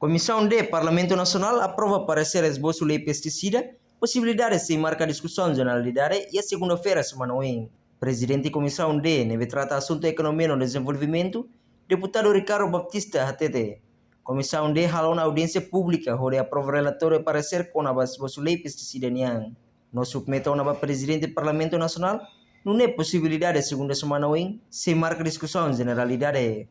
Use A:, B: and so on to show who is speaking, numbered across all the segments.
A: Comissão de Parlamento Nacional aprova parecer esboço lei pesticida, possibilidades sem marca discussão generalidade e a segunda-feira semana em. Presidente Comissão D neve trata assunto economia no desenvolvimento, deputado Ricardo Baptista HTT. Comissão D halou na audiência pública, onde aprova relatório parecer com a esboço lei pesticida niang. No submeteu na Presidente do Parlamento Nacional, não é possibilidade segunda semana em, sem marca discussão generalidade.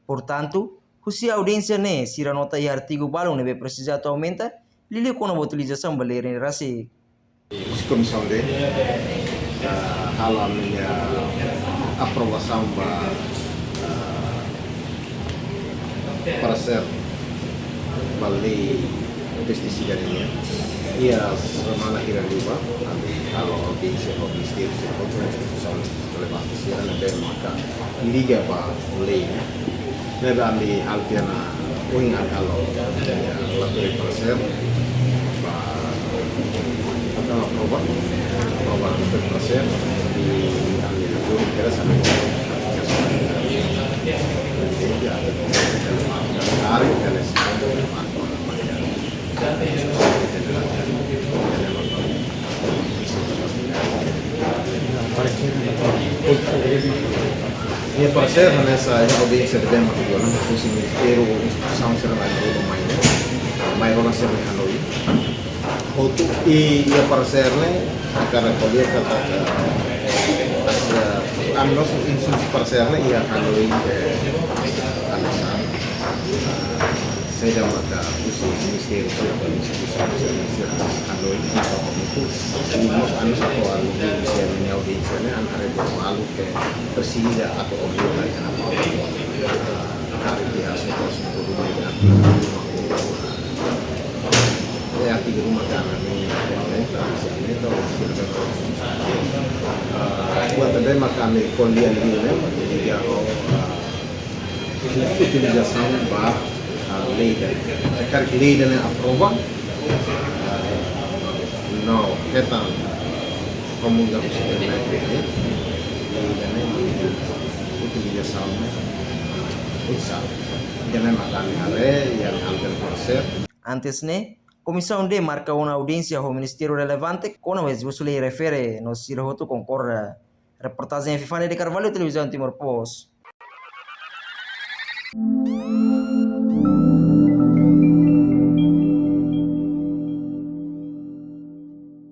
A: Portanto, se a audiência ne sira nota e artigo balão neve precisar atualmente, lili com a utilização baleira em rasi.
B: Comissão D hal a minha aprovação para ser balik pestisida ini ia semana kira juga kalau audiensi institusi relevantes ya lebih maka liga pak mulai nebe ambil altiana uingan kalau lebih persen atau aprova lebih persen di ambil dulu kira sampai hari Ia parecer nessa audiência de Bema que não fosse ministério ou instituição será mais do mainnya, mais orang será Hanoi. Outro e ia parecer né, cara colher kata amnos institusi parecer né ia Hanoi alasan saya maka ministério será instituição será Hanoi itu imos anu satu alu di audiensia né antara dua alu ke presida atau objek lain hari biasa terus berubah ya tiga rumah tanah ini itu buat ada makan kondian ini jadi dia utilização para lei sekarang lei dan aprova no kita pemuda usia naik ini dan utilização bisa jangan makan hari yang hampir persen.
A: Antes ne, Comissão D marca uma audiência ao Ministério relevante com a esboço lei refere no Sirahoto concorda. Reportagem Fifane de Carvalho, Televisão Timor Post.